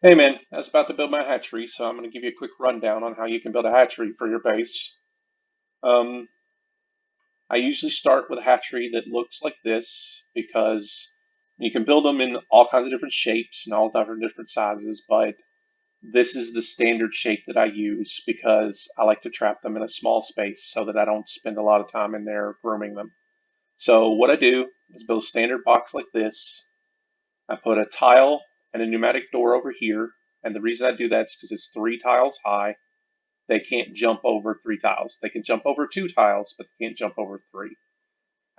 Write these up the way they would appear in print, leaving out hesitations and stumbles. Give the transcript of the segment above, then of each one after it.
Hey man, I was about to build my hatchery, so I'm going to give you a quick rundown on how you can build a hatchery for your base. Um, I usually start with a hatchery that looks like this because you can build them in all kinds of different shapes and all different sizes, but this is the standard shape that I use because I like to trap them in a small space so that I don't spend a lot of time in there grooming them. So what I do is build a standard box like this. I put a tile and a pneumatic door over here. And the reason I do that is because it's 3 tiles high. They can't jump over 3 tiles. They can jump over 2 tiles, but they can't jump over 3.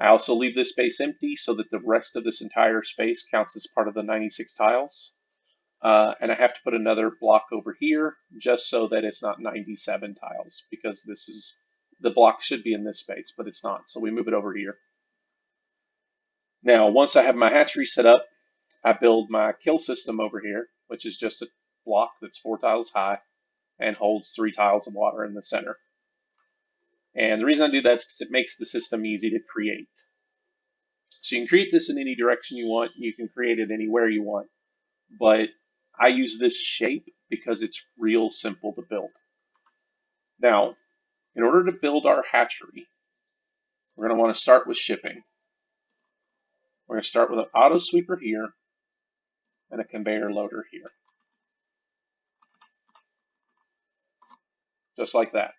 I also leave this space empty so that the rest of this entire space counts as part of the 96 tiles. And I have to put another block over here just so that it's not 97 tiles because the block should be in this space, but it's not. So we move it over here. Now, once I have my hatchery set up, I build my kill system over here, which is just a block that's 4 tiles high and holds 3 tiles of water in the center. And the reason I do that is because it makes the system easy to create. So you can create this in any direction you want. You can create it anywhere you want. But I use this shape because it's real simple to build. Now, in order to build our hatchery, we're going to want to start with shipping. We're going to start with an auto sweeper here and a conveyor loader here. Just like that.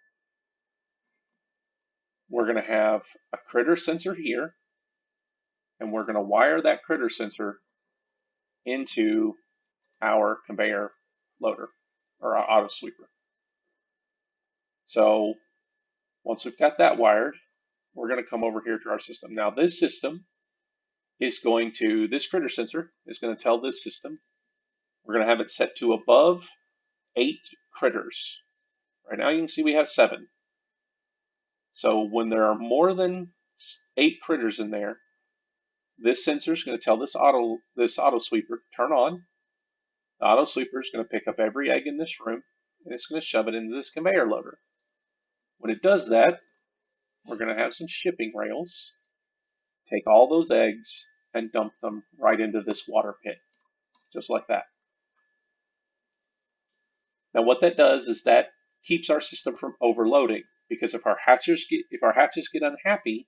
We're going to have a critter sensor here, and we're going to wire that critter sensor into our conveyor loader or our auto sweeper. So once we've got that wired, we're going to come over here to our system. Now this system is this critter sensor is going to tell this system, we're going to have it set to above 8 critters. Right now you can see we have 7. So when there are more than 8 critters in there, this sensor is going to tell this auto sweeper turn on. The auto sweeper is going to pick up every egg in this room and it's going to shove it into this conveyor loader. When it does that, we're going to have some shipping rails, take all those eggs and dump them right into this water pit, just like that. Now what that does is that keeps our system from overloading, because if our hatches get unhappy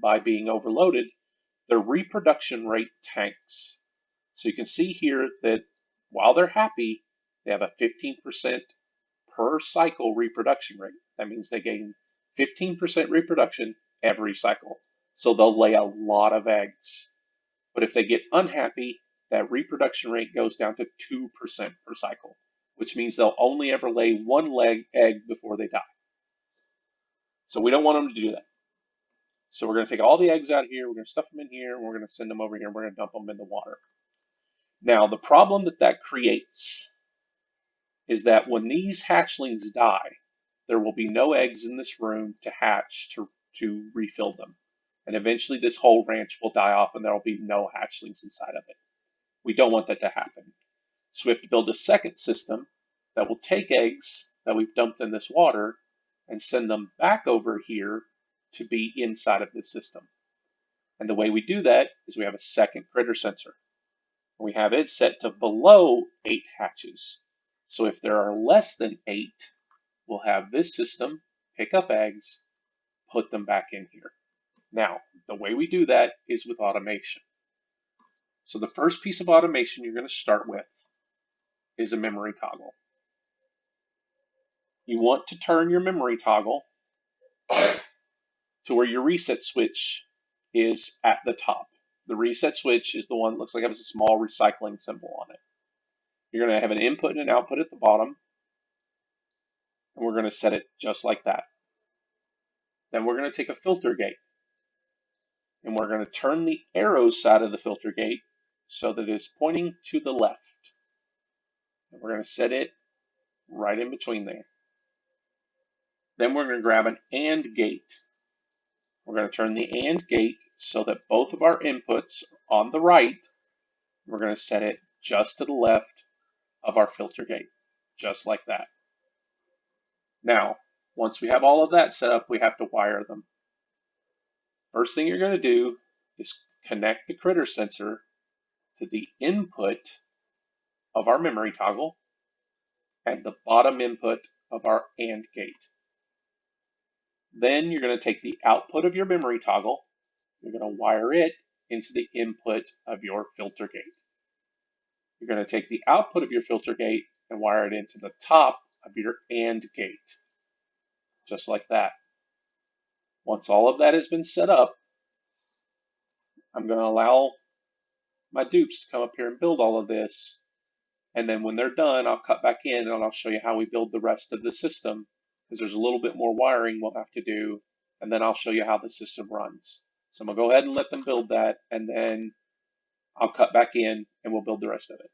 by being overloaded, their reproduction rate tanks. So you can see here that while they're happy, they have a 15% per cycle reproduction rate. That means they gain 15% reproduction every cycle. So they'll lay a lot of eggs. But if they get unhappy, that reproduction rate goes down to 2% per cycle, which means they'll only ever lay one egg before they die. So we don't want them to do that. So we're going to take all the eggs out of here, we're going to stuff them in here, and we're going to send them over here, and we're going to dump them in the water. Now, the problem that creates is that when these hatchlings die, there will be no eggs in this room to hatch to refill them. And eventually this whole ranch will die off and there will be no hatchlings inside of it. We don't want that to happen. So we have to build a second system that will take eggs that we've dumped in this water and send them back over here to be inside of this system. And the way we do that is we have a second critter sensor. We have it set to below 8 hatches. So if there are less than 8, we'll have this system pick up eggs, put them back in here. Now, the way we do that is with automation. So the first piece of automation you're going to start with is a memory toggle. You want to turn your memory toggle to where your reset switch is at the top. The reset switch is the one that looks like it has a small recycling symbol on it. You're going to have an input and an output at the bottom, and we're going to set it just like that. Then we're going to take a filter gate, and we're going to turn the arrow side of the filter gate so that it's pointing to the left. And we're going to set it right in between there. Then we're going to grab an AND gate. We're going to turn the AND gate so that both of our inputs are on the right. We're going to set it just to the left of our filter gate, just like that. Now, once we have all of that set up, we have to wire them. First thing you're going to do is connect the critter sensor to the input of our memory toggle and the bottom input of our AND gate. Then you're going to take the output of your memory toggle, you're going to wire it into the input of your filter gate. You're going to take the output of your filter gate and wire it into the top of your AND gate, just like that. Once all of that has been set up, I'm going to allow my dupes to come up here and build all of this. And then when they're done, I'll cut back in and I'll show you how we build the rest of the system, because there's a little bit more wiring we'll have to do, and then I'll show you how the system runs. So I'm going to go ahead and let them build that, and then I'll cut back in and we'll build the rest of it.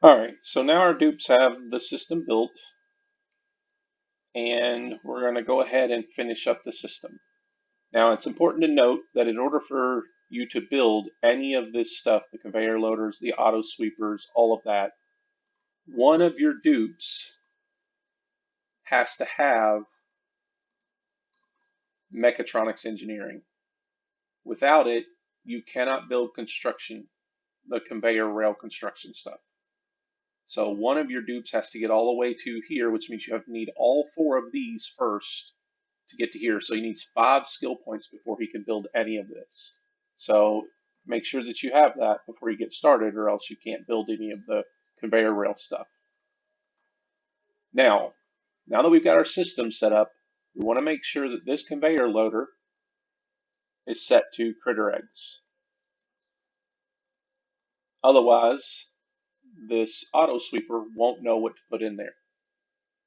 All right, so now our dupes have the system built, and we're going to go ahead and finish up the system. Now, it's important to note that in order for you to build any of this stuff, the conveyor loaders, the auto sweepers, all of that, one of your dupes has to have mechatronics engineering. Without it, you cannot build construction, the conveyor rail construction stuff. So one of your dupes has to get all the way to here, which means you have to need all 4 of these first to get to here. So he needs 5 skill points before he can build any of this. So make sure that you have that before you get started, or else you can't build any of the conveyor rail stuff. Now that we've got our system set up, we want to make sure that this conveyor loader is set to critter eggs. Otherwise, this auto sweeper won't know what to put in there.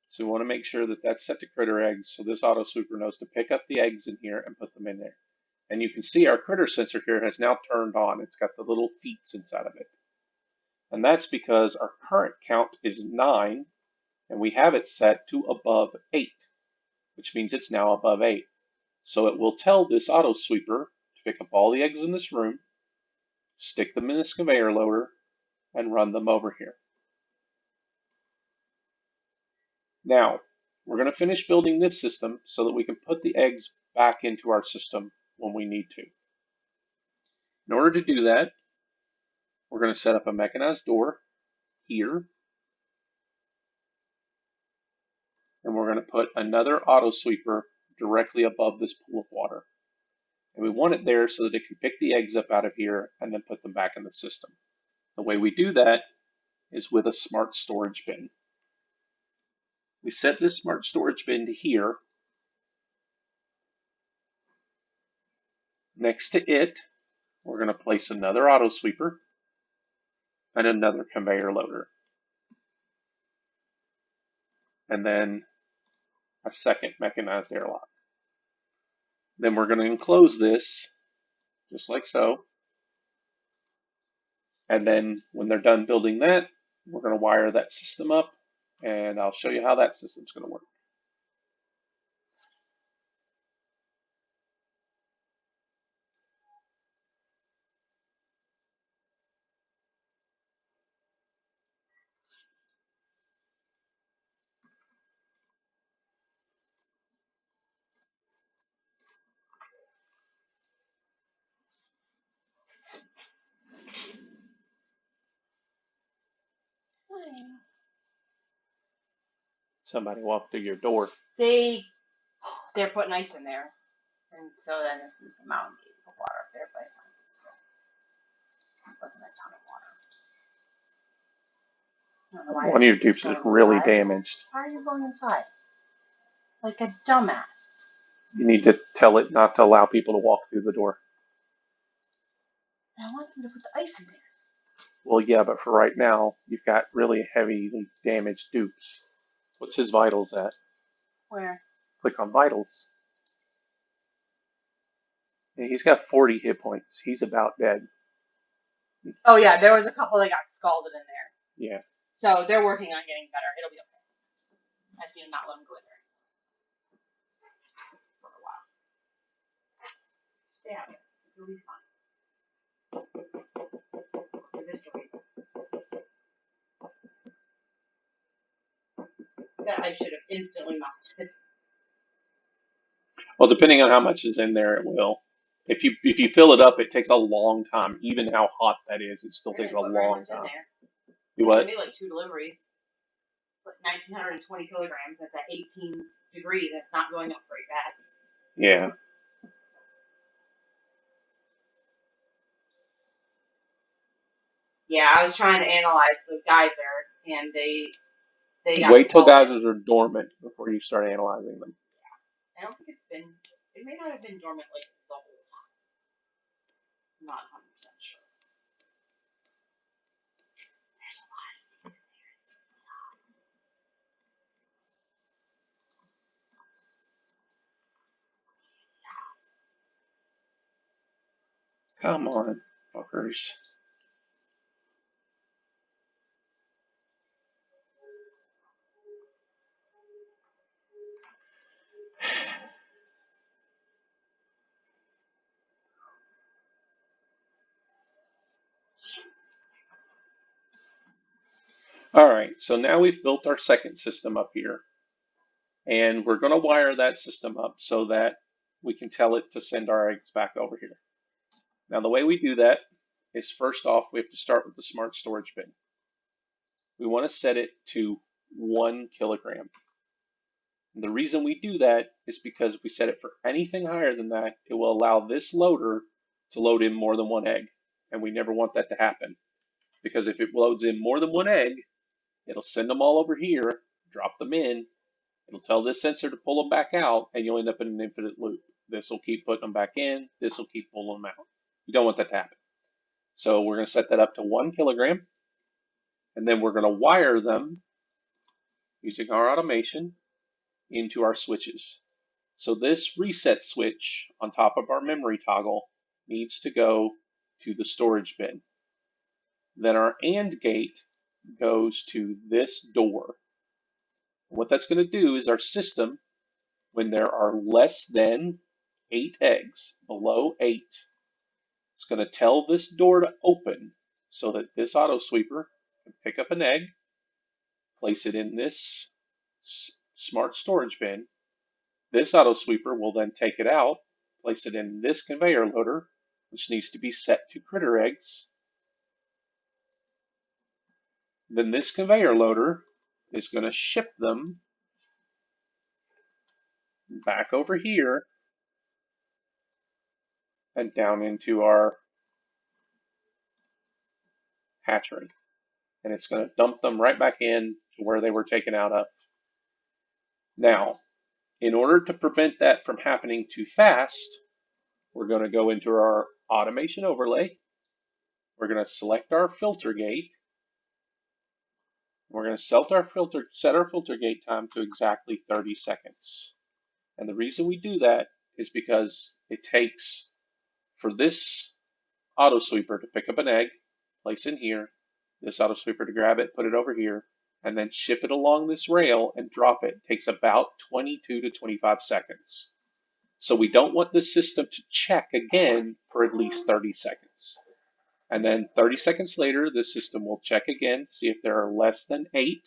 So we want to make sure that that's set to critter eggs, so this auto sweeper knows to pick up the eggs in here and put them in there. And you can see our critter sensor here has now turned on. It's got the little feet inside of it. And that's because our current count is 9, and we have it set to above 8, which means it's now above 8. So it will tell this auto sweeper to pick up all the eggs in this room, stick them in this conveyor loader, and run them over here. Now, we're going to finish building this system so that we can put the eggs back into our system when we need to. In order to do that, we're going to set up a mechanized door here, and we're going to put another auto sweeper directly above this pool of water. And we want it there so that it can pick the eggs up out of here and then put them back in the system. The way we do that is with a smart storage bin. We set this smart storage bin to here. Next to it, we're going to place another auto sweeper and another conveyor loader. And then a second mechanized airlock. Then we're going to enclose this just like so. And then when they're done building that, we're going to wire that system up, and I'll show you how that system's going to work. Somebody walked through your door. They're putting ice in there, and so then this is the mountain gate of water up there, but it wasn't a ton of water. I don't know why One of your dupes is really damaged. Why are you going inside? Like a dumbass. You need to tell it not to allow people to walk through the door. I want them to put the ice in there. Well, yeah, but for right now, you've got really heavily damaged dupes. What's his vitals at? Where? Click on vitals. Yeah, he's got 40 hit points. He's about dead. Oh yeah, there was a couple that got scalded in there. Yeah. So they're working on getting better. It'll be okay. I just need to not let them go in there for a while. Stay out here. It'll be fine. This way. That I should have instantly knocked this. Well, depending on how much is in there, it will. If you fill it up, it takes a long time. Even how hot that is, it still takes a long time. You what? It made like 2 deliveries. It's like 1,920 kilograms. That's at 18 degrees. That's not going up very fast. Yeah. Yeah, I was trying to analyze the geyser, and they got Wait till smaller. geysers are dormant before you start analyzing them. I don't think it's been. It may not have been dormant like the whole time. I'm not 100% sure. There's a lot of steam in there. Come on, fuckers. All right, so now we've built our second system up here. And we're going to wire that system up so that we can tell it to send our eggs back over here. Now, the way we do that is first off, we have to start with the smart storage bin. We want to set it to 1 kilogram. And the reason we do that is because if we set it for anything higher than that, it will allow this loader to load in more than 1 egg. And we never want that to happen. Because if it loads in more than 1 egg, it'll send them all over here, drop them in, it'll tell this sensor to pull them back out, and you'll end up in an infinite loop. This will keep putting them back in, this will keep pulling them out. You don't want that to happen. So we're going to set that up to 1 kilogram, and then we're going to wire them using our automation into our switches. So this reset switch on top of our memory toggle needs to go to the storage bin. Then our AND gate goes to this door. What that's going to do is our system, when there are less than 8 eggs, below 8, it's going to tell this door to open so that this auto sweeper can pick up an egg, place it in this smart storage bin. This auto sweeper will then take it out, place it in this conveyor loader, which needs to be set to critter eggs. Then this conveyor loader is going to ship them back over here and down into our hatchery. And it's going to dump them right back in to where they were taken out of. Now, in order to prevent that from happening too fast, we're going to go into our automation overlay. We're going to select our filter gate. We're going to set our filter gate time to exactly 30 seconds. And the reason we do that is because it takes for this auto sweeper to pick up an egg, place in here, this auto sweeper to grab it, put it over here, and then ship it along this rail and drop it. It takes about 22 to 25 seconds. So we don't want this system to check again for at least 30 seconds. And then 30 seconds later, the system will check again, see if there are less than 8.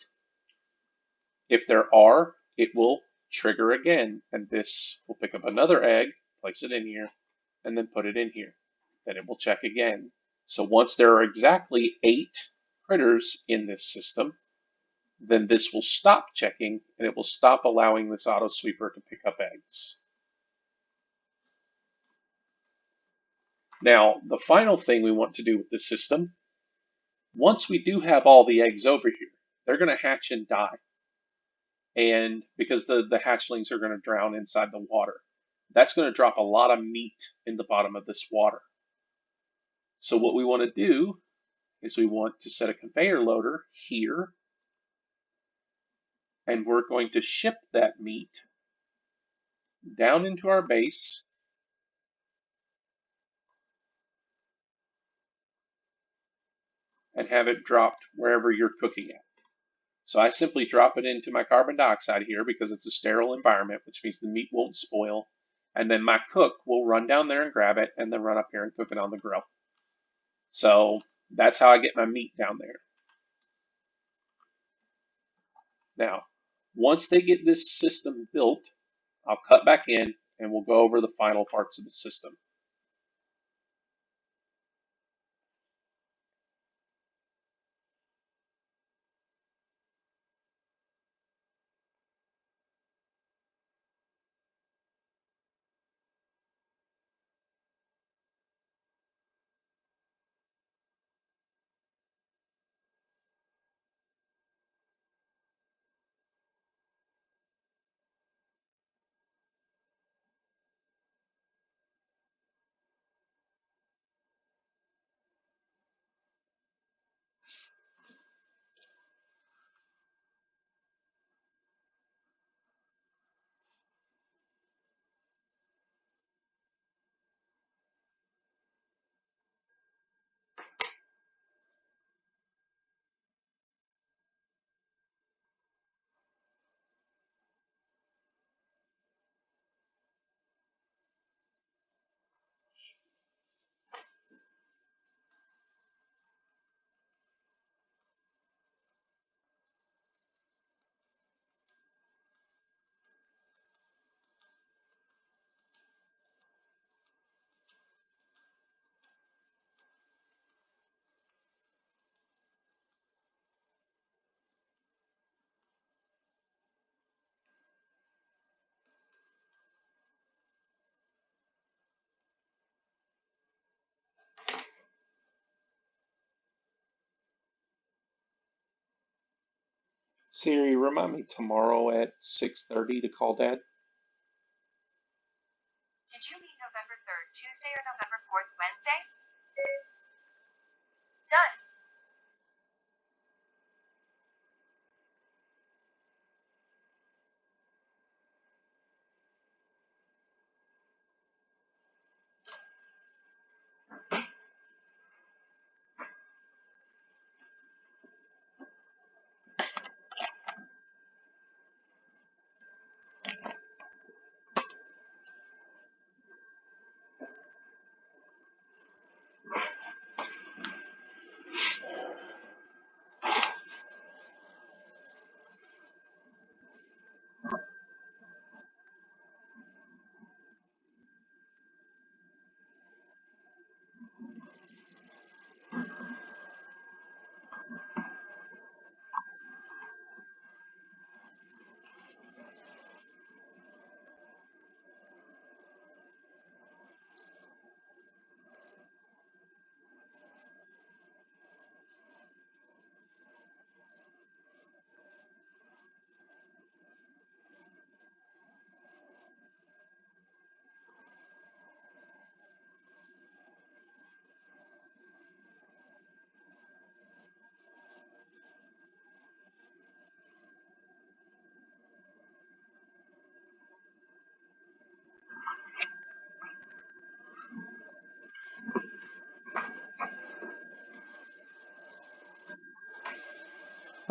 If there are, it will trigger again, and this will pick up another egg, place it in here, and then put it in here. Then it will check again. So once there are exactly 8 critters in this system, then this will stop checking and it will stop allowing this auto sweeper to pick up eggs. Now, the final thing we want to do with this system, once we do have all the eggs over here, they're going to hatch and die. And because the hatchlings are going to drown inside the water, that's going to drop a lot of meat in the bottom of this water. So what we want to do is we want to set a conveyor loader here, and we're going to ship that meat down into our base and have it dropped wherever you're cooking at. So I simply drop it into my carbon dioxide here because it's a sterile environment, which means the meat won't spoil. And then my cook will run down there and grab it and then run up here and cook it on the grill. So that's how I get my meat down there. Now, once they get this system built, I'll cut back in and we'll go over the final parts of the system. Siri, remind me tomorrow at 6:30 to call Dad. Did you mean November 3rd, Tuesday or November 4th, Wednesday? Done.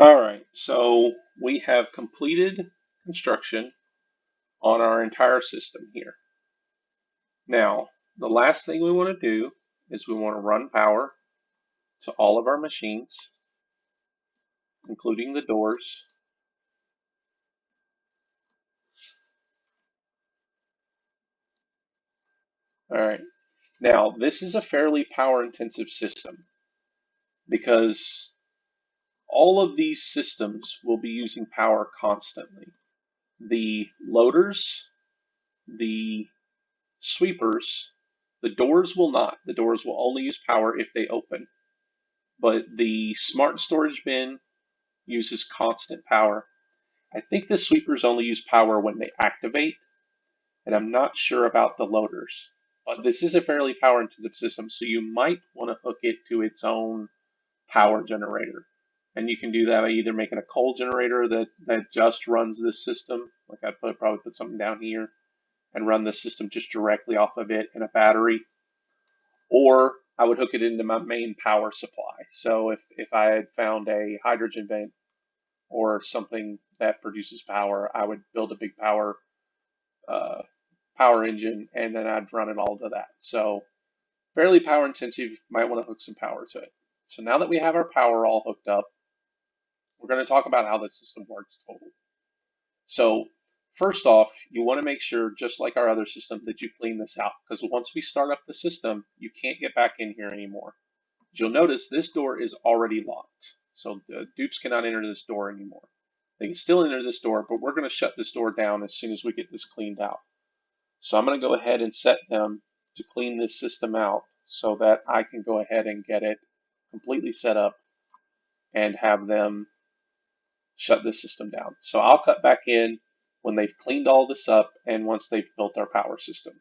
All right, so we have completed construction on our entire system here. Now, the last thing we want to do is we want to run power to all of our machines, including the doors. All right, now this is a fairly power intensive system because all of these systems will be using power constantly. The loaders, the sweepers, the doors will not. The doors will only use power if they open. But the smart storage bin uses constant power. I think the sweepers only use power when they activate, and I'm not sure about the loaders. But this is a fairly power intensive system, so you might want to hook it to its own power generator. And you can do that by either making a coal generator that just runs this system, like probably put something down here, and run the system just directly off of it in a battery, or I would hook it into my main power supply. So if I had found a hydrogen vent or something that produces power, I would build a big uh, power engine, and then I'd run it all to that. So fairly power intensive. Might want to hook some power to it. So now that we have our power all hooked up, we're going to talk about how the system works total. So first off, you want to make sure, just like our other system, that you clean this out, because once we start up the system, you can't get back in here anymore. You'll notice this door is already locked, so the dupes cannot enter this door anymore. They can still enter this door, but we're going to shut this door down as soon as we get this cleaned out. So I'm going to go ahead and set them to clean this system out so that I can go ahead and get it completely set up and have them shut this system down. So I'll cut back in when they've cleaned all this up and once they've built our power system.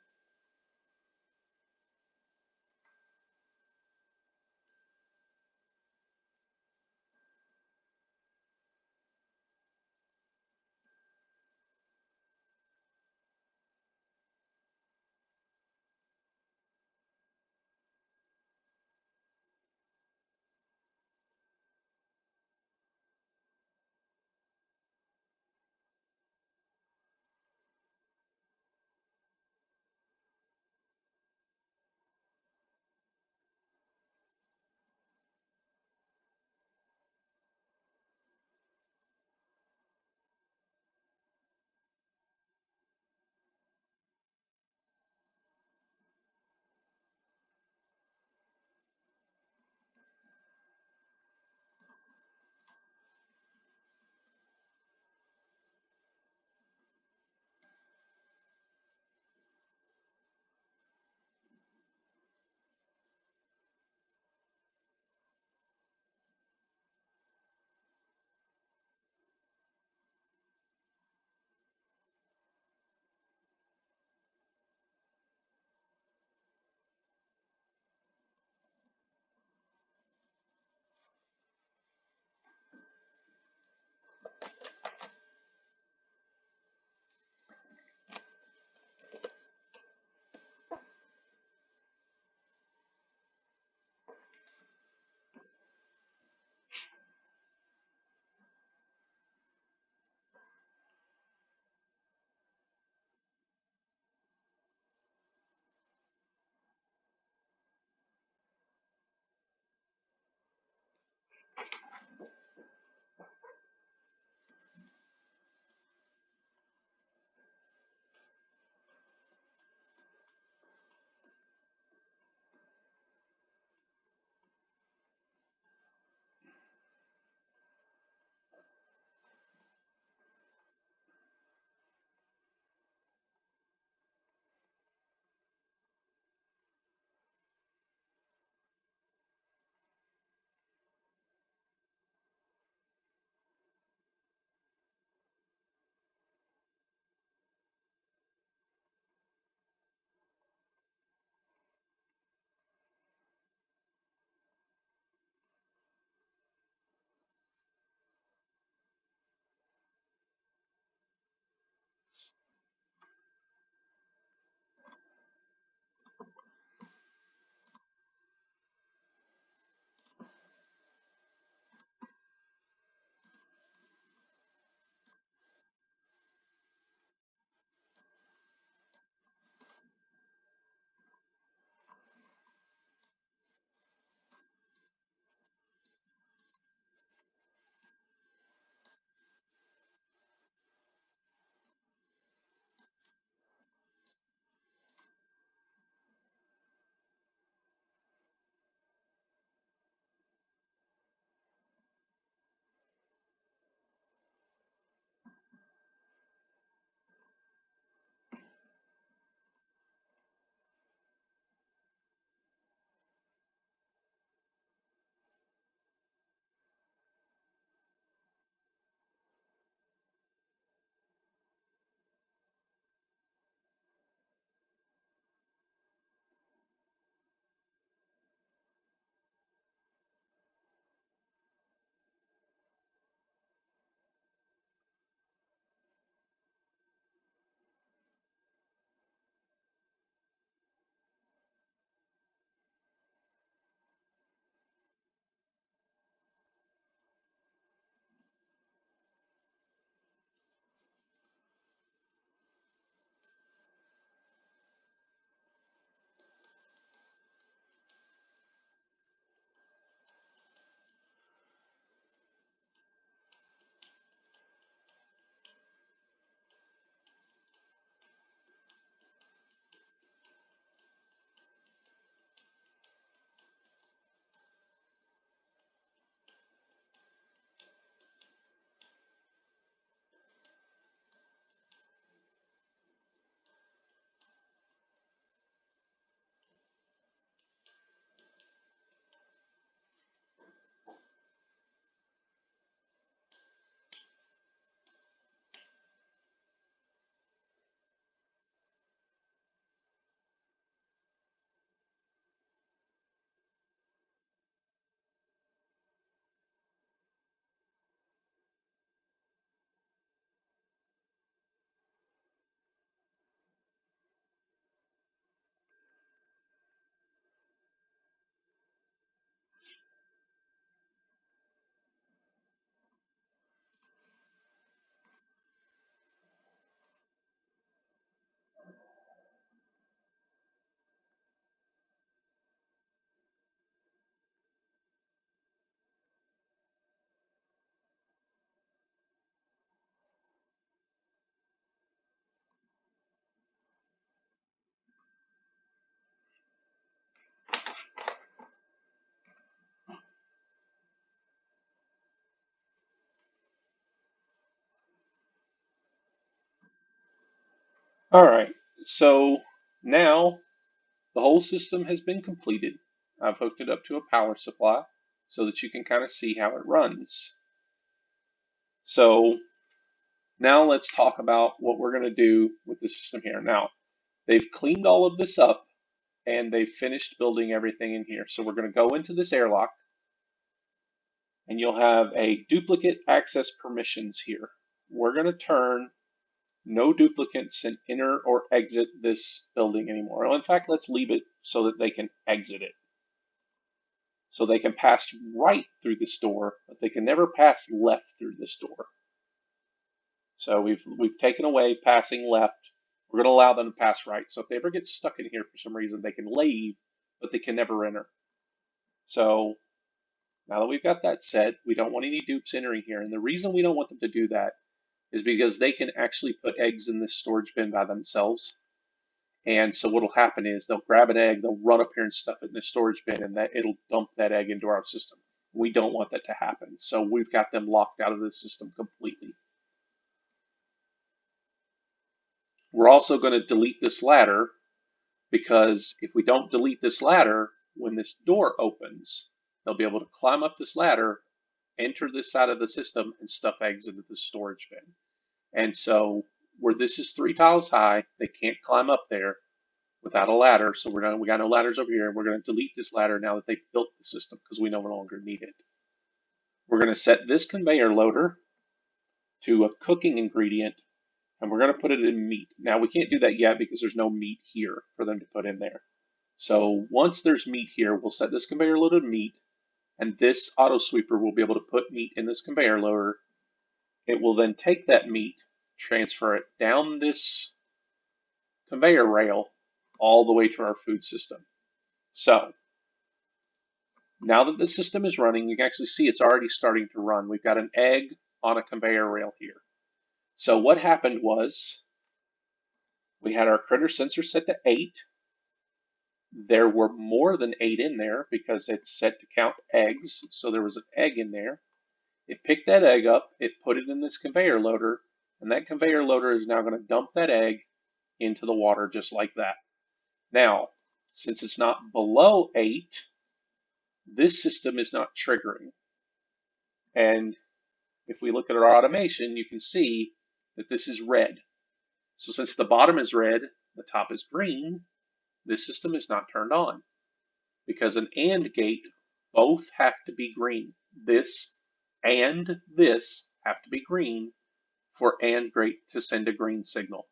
All right, so now the whole system has been completed. I've hooked it up to a power supply so that you can kind of see how it runs. So now let's talk about what we're going to do with the system here. Now, they've cleaned all of this up and they've finished building everything in here. So we're going to go into this airlock and you'll have a duplicate access permissions here. We're going to turn no duplicates can enter or exit this building anymore. Well, in fact, let's leave it so that they can exit it. So they can pass right through this door, but they can never pass left through this door. So we've taken away passing left. We're going to allow them to pass right. So if they ever get stuck in here for some reason, they can leave, but they can never enter. So now that we've got that set, we don't want any dupes entering here. And the reason we don't want them to do that is because they can actually put eggs in this storage bin by themselves. And so what'll happen is they'll grab an egg, they'll run up here and stuff it in the storage bin, and that it'll dump that egg into our system. We don't want that to happen. So we've got them locked out of the system completely. We're also going to delete this ladder because if we don't delete this ladder, when this door opens, they'll be able to climb up this ladder, enter this side of the system, and stuff eggs into the storage bin. And so where this is 3 tiles high, they can't climb up there without a ladder. So we got no ladders over here. We're going to delete this ladder now that they've built the system because we no longer need it. We're going to set this conveyor loader to a cooking ingredient, and we're going to put it in meat. Now we can't do that yet because there's no meat here for them to put in there. So once there's meat here, we'll set this conveyor loader to meat, and this auto sweeper will be able to put meat in this conveyor loader. It will then take that meat, transfer it down this conveyor rail all the way to our food system. So now that the system is running, you can actually see it's already starting to run. We've got an egg on a conveyor rail here. So what happened was we had our critter sensor set to 8. There were more than 8 in there because it's set to count eggs. So there was an egg in there. It picked that egg up, it put it in this conveyor loader, and that conveyor loader is now going to dump that egg into the water just like that. Now, since it's not below 8, this system is not triggering. And if we look at our automation, you can see that this is red. So since the bottom is red, the top is green, this system is not turned on. Because an AND gate, both have to be green. This and this have to be green for AND gate to send a green signal.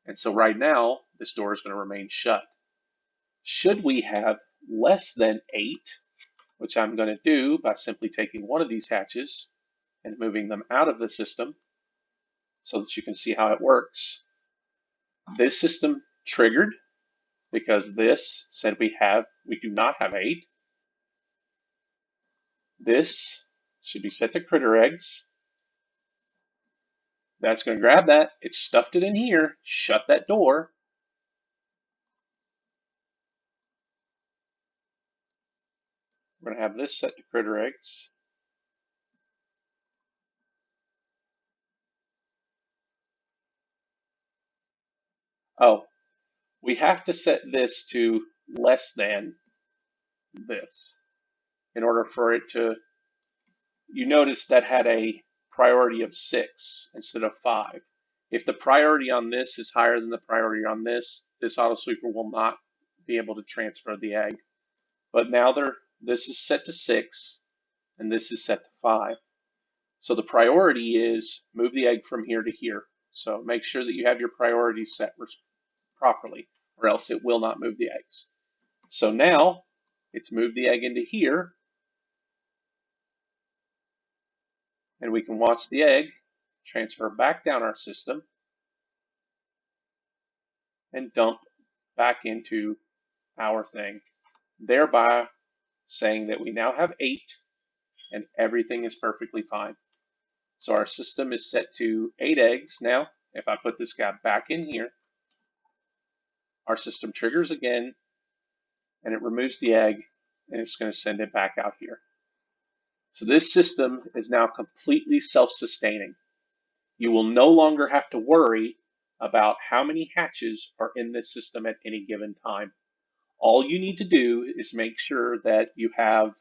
And so right now, this door is going to remain shut. Should we have less than 8, which I'm going to do by simply taking one of these hatches and moving them out of the system so that you can see how it works. This system triggered because this said we do not have 8. This should be set to critter eggs. That's going to grab that. It stuffed it in here, shut that door. We're going to have this set to critter eggs. Oh, we have to set this to less than this in order for it to, you notice that had a priority of 6 instead of 5. If the priority on this is higher than the priority on this auto sweeper will not be able to transfer the egg. But now this is set to 6 and this is set to 5. So the priority is move the egg from here to here. So make sure that you have your priorities set properly or else it will not move the eggs. So now it's moved the egg into here and we can watch the egg transfer back down our system and dump back into our thing, thereby saying that we now have 8 and everything is perfectly fine. So our system is set to 8 eggs. Now, if I put this guy back in here, our system triggers again and it removes the egg and it's going to send it back out here. So this system is now completely self-sustaining. You will no longer have to worry about how many hatches are in this system at any given time. All you need to do is make sure that you have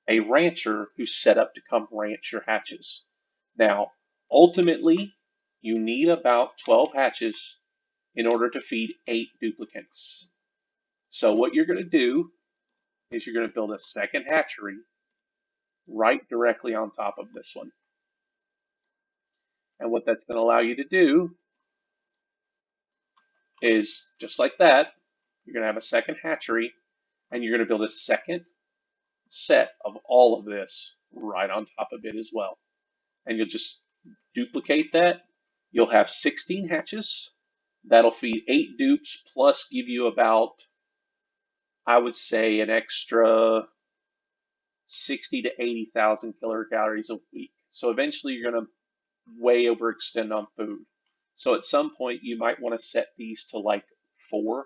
a rancher who's set up to come ranch your hatches. Now, ultimately, you need about 12 hatches in order to feed 8 duplicants. So what you're going to do is you're going to build a second hatchery right directly on top of this one. And what that's going to allow you to do is just like that, you're going to have a second hatchery and you're going to build a second set of all of this right on top of it as well. And you'll just duplicate that. You'll have 16 hatches. That'll feed 8 dupes plus give you about, I would say, an extra 60 to 80,000 kilocalories a week. So eventually you're going to way overextend on food. So at some point you might want to set these to like 4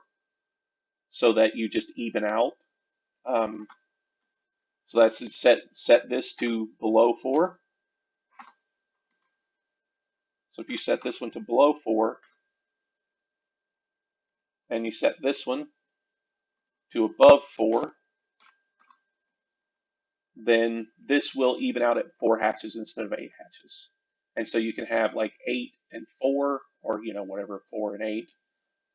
so that you just even out. So that's set this to below 4. So if you set this one to below 4 and you set this one to above 4, then this will even out at 4 hatches instead of 8 hatches. And so you can have like 8 and 4, or whatever, 4 and 8,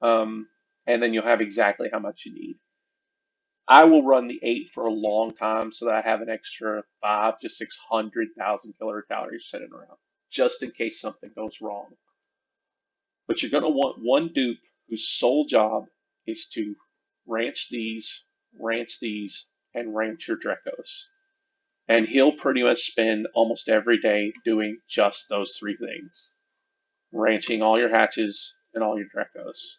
and then you'll have exactly how much you need. I will run the 8 for a long time so that I have an extra 5 to 600,000 kilocalories sitting around, just in case something goes wrong. But you're going to want one dupe whose sole job is to ranch these, and ranch your Drecos. And he'll pretty much spend almost every day doing just those 3 things. Ranching all your hatches and all your Drecos.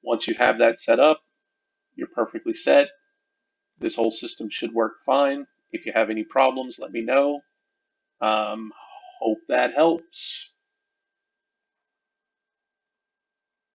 Once you have that set up, you're perfectly set. This whole system should work fine. If you have any problems, let me know. Hope that helps.